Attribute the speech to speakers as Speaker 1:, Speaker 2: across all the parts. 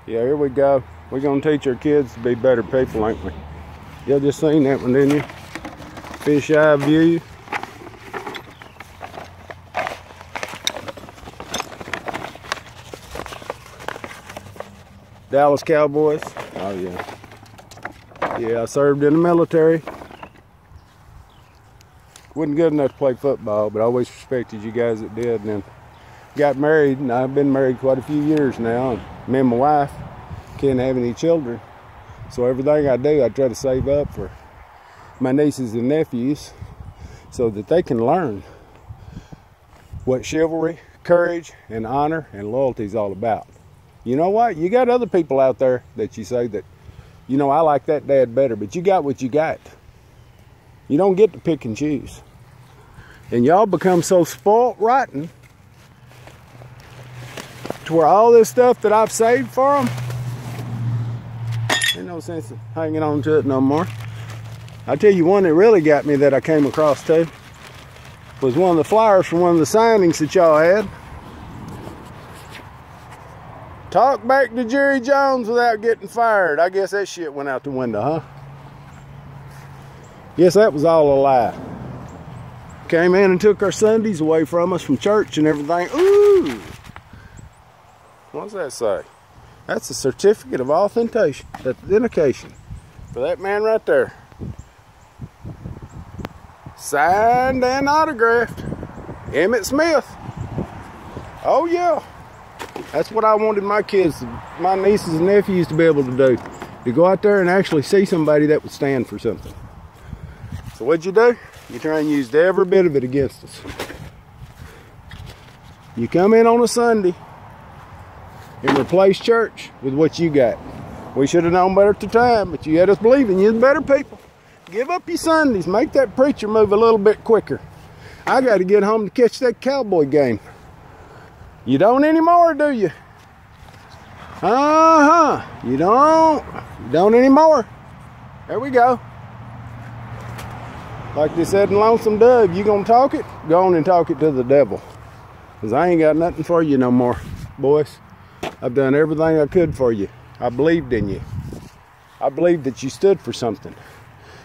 Speaker 1: Yeah, here we go. We're gonna teach our kids to be better people, ain't we? Y'all just seen that one, didn't you? Fish eye view. Dallas Cowboys. Oh yeah. Yeah, I served in the military. Wasn't good enough to play football, but I always respected you guys that did. And then got married, and I've been married quite a few years now. And me and my wife can't have any children. So everything I do, I try to save up for my nieces and nephews so that they can learn what chivalry, courage, and honor and loyalty is all about. You know what? You got other people out there that you say that, you know, I like that dad better, but you got what you got. You don't get to pick and choose. And y'all become so spoiled rotten to where all this stuff that I've saved for them, ain't no sense of hanging on to it no more. I'll tell you one that really got me that I came across too was one of the flyers from one of the signings that y'all had. Talk back to Jerry Jones without getting fired. I guess that shit went out the window, huh? Yes, that was all a lie. Came in and took our Sundays away from us from church and everything. Ooh! What's that say? That's a certificate of authentication for that man right there. Signed and autographed. Emmett Smith. Oh yeah. That's what I wanted my kids, my nieces and nephews to be able to do. To go out there and actually see somebody that would stand for something. So what'd you do? You try and use every bit of it against us. You come in on a Sunday and replace church with what you got. We should have known better at the time, but you had us believing you're the better people. Give up your Sundays. Make that preacher move a little bit quicker. I got to get home to catch that Cowboy game. You don't anymore, do you? You don't. You don't anymore. There we go. Like they said in Lonesome Dove, you gonna talk it? Go on and talk it to the devil. Because I ain't got nothing for you no more, boys. I've done everything I could for you. I believed in you. I believed that you stood for something.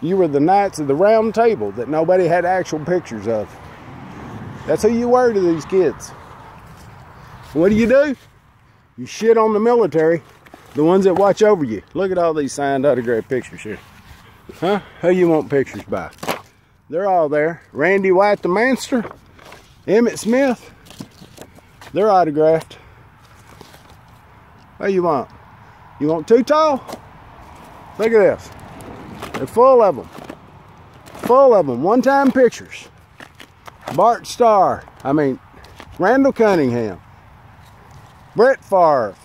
Speaker 1: You were the Knights of the Round Table that nobody had actual pictures of. That's who you were to these kids. What do? You shit on the military, the ones that watch over you. Look at all these signed autographed pictures here. Huh? Who you want pictures by? They're all there. Randy White the Manster, Emmett Smith, they're autographed. What do you want? You want too tall? Look at this. They're full of them. Full of them. One-time pictures. Bart Starr. Randall Cunningham. Brett Favre.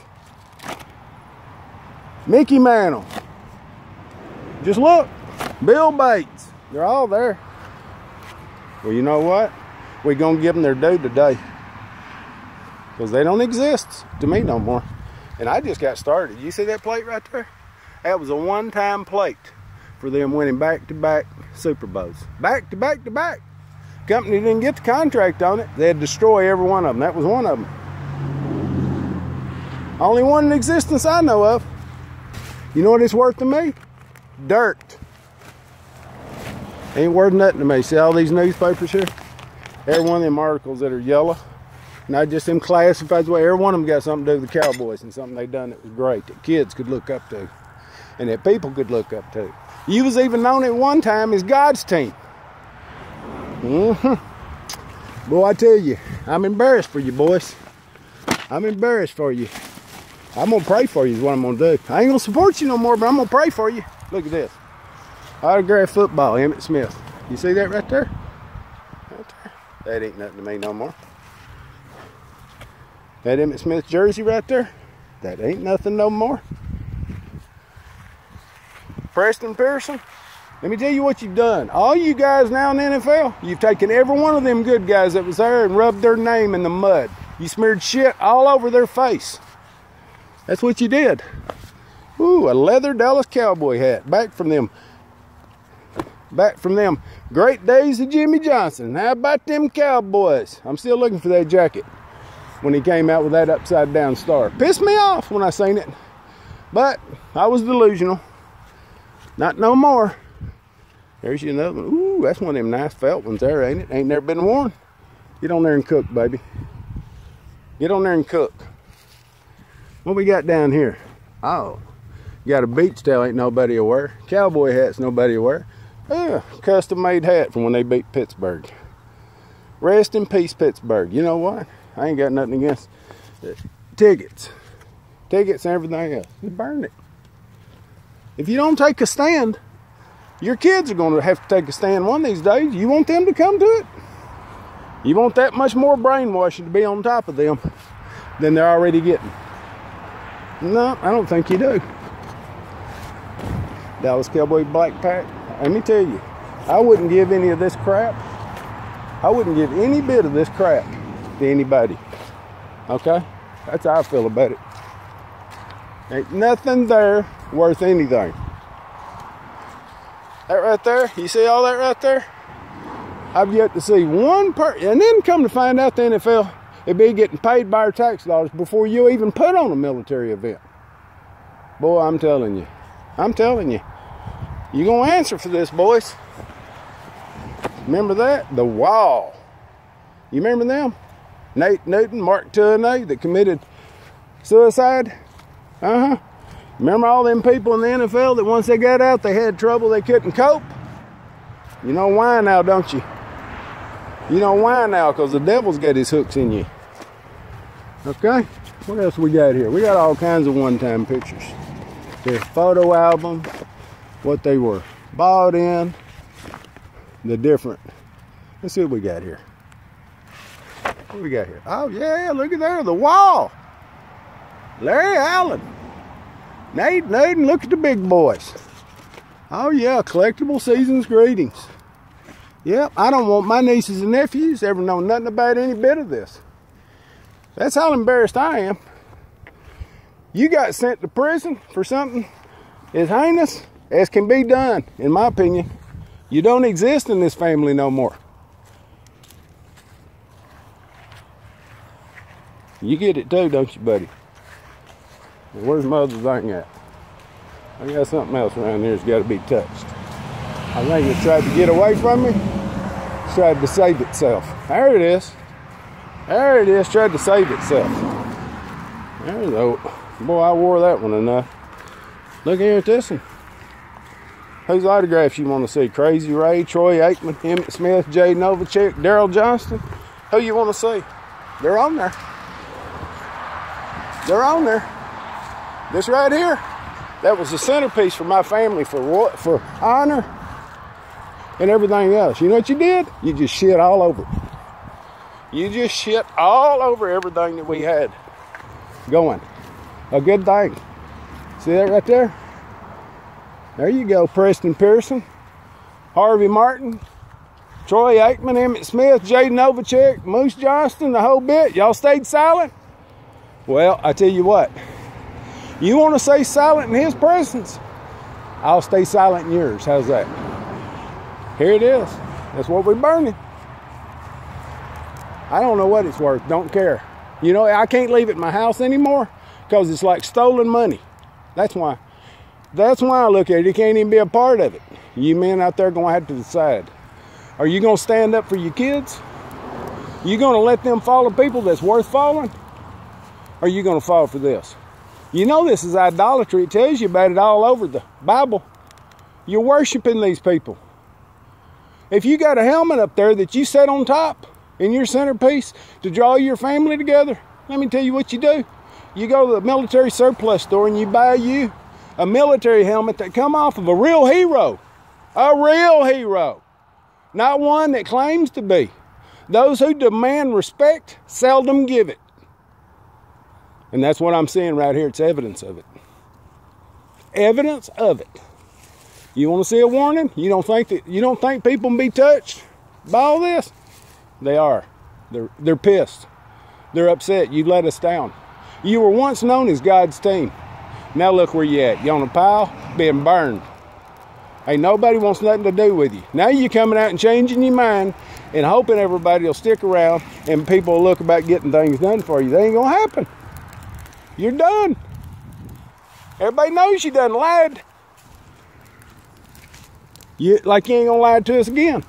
Speaker 1: Mickey Mantle. Just look. Bill Bates. They're all there. Well, you know what? We're going to give them their due today. Because they don't exist to me no more. And I just got started. You see that plate right there? That was a one-time plate for them winning back-to-back Super Bowls. Back-to-back-to-back. Company didn't get the contract on it. They'd destroy every one of them. That was one of them. Only one in existence I know of. You know what it's worth to me? Dirt. Ain't worth nothing to me. See all these newspapers here? Every one of them articles that are yellow. Not just them classifieds. Well, every one of them got something to do with the Cowboys and something they done that was great. That kids could look up to. And that people could look up to. You was even known at one time as God's team. Boy, I tell you, I'm embarrassed for you, boys. I'm embarrassed for you. I'm going to pray for you is what I'm going to do. I ain't going to support you no more, but I'm going to pray for you. Look at this. Autographed football, Emmett Smith. You see that right there? Right there. That ain't nothing to me no more. That Emmett Smith jersey right there? That ain't nothing no more. Preston Pearson, let me tell you what you've done. All you guys now in the NFL, you've taken every one of them good guys that was there and rubbed their name in the mud. You smeared shit all over their face. That's what you did. Ooh, a leather Dallas Cowboy hat. Back from them great days of Jimmy Johnson. How about them Cowboys? I'm still looking for that jacket when he came out with that upside down star. Pissed me off when I seen it. But I was delusional. Not no more. There's you another one. Ooh, that's one of them nice felt ones there, ain't it? Ain't never been worn. Get on there and cook, baby. Get on there and cook. What we got down here? Oh, got a beach towel ain't nobody will wear. Cowboy hats nobody will wear. Custom made hat from when they beat Pittsburgh. Rest in peace, Pittsburgh. You know what? I ain't got nothing against it. Tickets and everything else. You burn it. If you don't take a stand, your kids are going to have to take a stand one of these days. You want them to come to it? You want that much more brainwashing to be on top of them than they're already getting? No, I don't think you do. Dallas Cowboy Black Pack. Let me tell you, I wouldn't give any of this crap. I wouldn't give any bit of this crap to anybody. Okay? That's how I feel about it. Ain't nothing there worth anything. That right there, you see all that right there? I've yet to see one person, and then come to find out the NFL, it'd be getting paid by our tax dollars before you even put on a military event. Boy, I'm telling you. You're going to answer for this, boys. Remember that? The Wall. You remember them? Nate Newton, Mark Tunney that committed suicide? Remember all them people in the NFL that once they got out, they had trouble, they couldn't cope? You know why now, don't you? You know why now? Because the devil's got his hooks in you. Okay? What else we got here? We got all kinds of one-time pictures. Their photo album, what they were bought in, the different. Let's see what we got here. What we got here? Oh, yeah, look at there, the Wall. Larry Allen. Nate Newton, look at the big boys. Oh, yeah, collectible season's greetings. Yep, I don't want my nieces and nephews ever know nothing about any bit of this. That's how embarrassed I am. You got sent to prison for something as heinous as can be done, in my opinion. You don't exist in this family no more. You get it too, don't you, buddy? Where's Mother's thing at? I got something else around here that's got to be touched. I think it tried to get away from me. It tried to save itself. There it is. There it is. Tried to save itself. There it is. Boy, I wore that one enough. Look here at this one. Whose autographs you want to see? Crazy Ray, Troy Aikman, Emmett Smith, Jay Novacek, Daryl Johnston. Who you want to see? They're on there. They're on there. This right here. That was the centerpiece for my family for honor and everything else. You know what you did? You just shit all over it. You just shit all over everything that we had going. A good thing. See that right there? There you go. Preston Pearson, Harvey Martin, Troy Aikman, Emmett Smith, Jay Novacek, Moose Johnston, the whole bit. Y'all stayed silent? Well, I tell you what. You want to stay silent in his presence? I'll stay silent in yours. How's that? Here it is. That's what we're burning. I don't know what it's worth. Don't care. You know, I can't leave it in my house anymore because it's like stolen money. That's why. That's why I look at it. You can't even be a part of it. You men out there going to have to decide. Are you going to stand up for your kids? You going to let them follow people that's worth following? Or are you going to fall for this? You know this is idolatry. It tells you about it all over the Bible. You're worshiping these people. If you got a helmet up there that you set on top in your centerpiece to draw your family together, let me tell you what you do. You go to the military surplus store and you buy you a military helmet that come off of a real hero. A real hero. Not one that claims to be. Those who demand respect seldom give it. And that's what I'm seeing right here. It's evidence of it. Evidence of it. You want to see a warning? You don't think people can be touched by all this? They are. They're pissed. They're upset. You let us down. You were once known as God's team. Now look where you at. You on a pile being burned. Ain't nobody wants nothing to do with you. Now you coming out and changing your mind and hoping everybody will stick around and people will look about getting things done for you. That ain't gonna happen. You're done. Everybody knows you done lied. Like you ain't gonna lie to us again.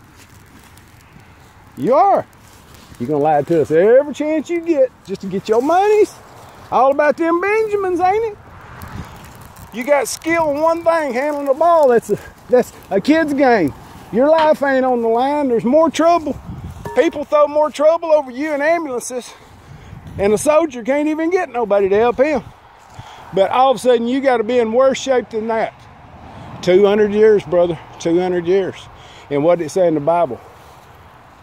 Speaker 1: You are. You're gonna lie to us every chance you get just to get your monies. All about them Benjamins, ain't it? You got skill in one thing, handling the ball. That's a kid's game. Your life ain't on the line. There's more trouble. People throw more trouble over you in ambulances, and a soldier can't even get nobody to help him. But all of a sudden, you got to be in worse shape than that. 200 years, brother. 200 years. And what did it say in the Bible?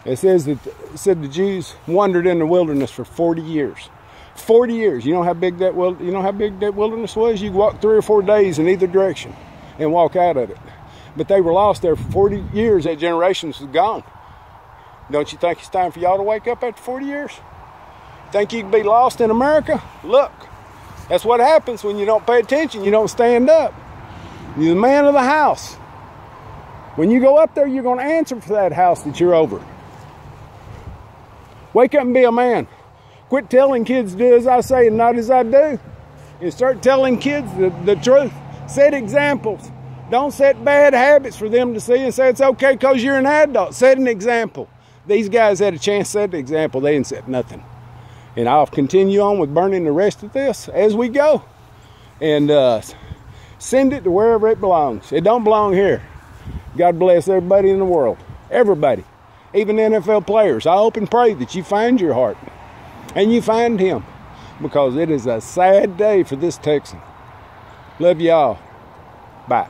Speaker 1: It says that the Jews wandered in the wilderness for 40 years. 40 years. You know how big that wilderness was? You could walk 3 or 4 days in either direction and walk out of it. But they were lost there for 40 years. That generation was gone. Don't you think it's time for y'all to wake up after 40 years? Think you can be lost in America? Look, that's what happens when you don't pay attention. You don't stand up. You're the man of the house. When you go up there, you're going to answer for that house that you're over. Wake up and be a man. Quit telling kids to do as I say and not as I do. And start telling kids the truth. Set examples. Don't set bad habits for them to see and say it's okay because you're an adult. Set an example. These guys had a chance to set an example. They didn't set nothing. And I'll continue on with burning the rest of this as we go. And send it to wherever it belongs. It don't belong here. God bless everybody in the world. Everybody. Even NFL players. I hope and pray that you find your heart. And you find him. Because it is a sad day for this Texan. Love y'all. Bye.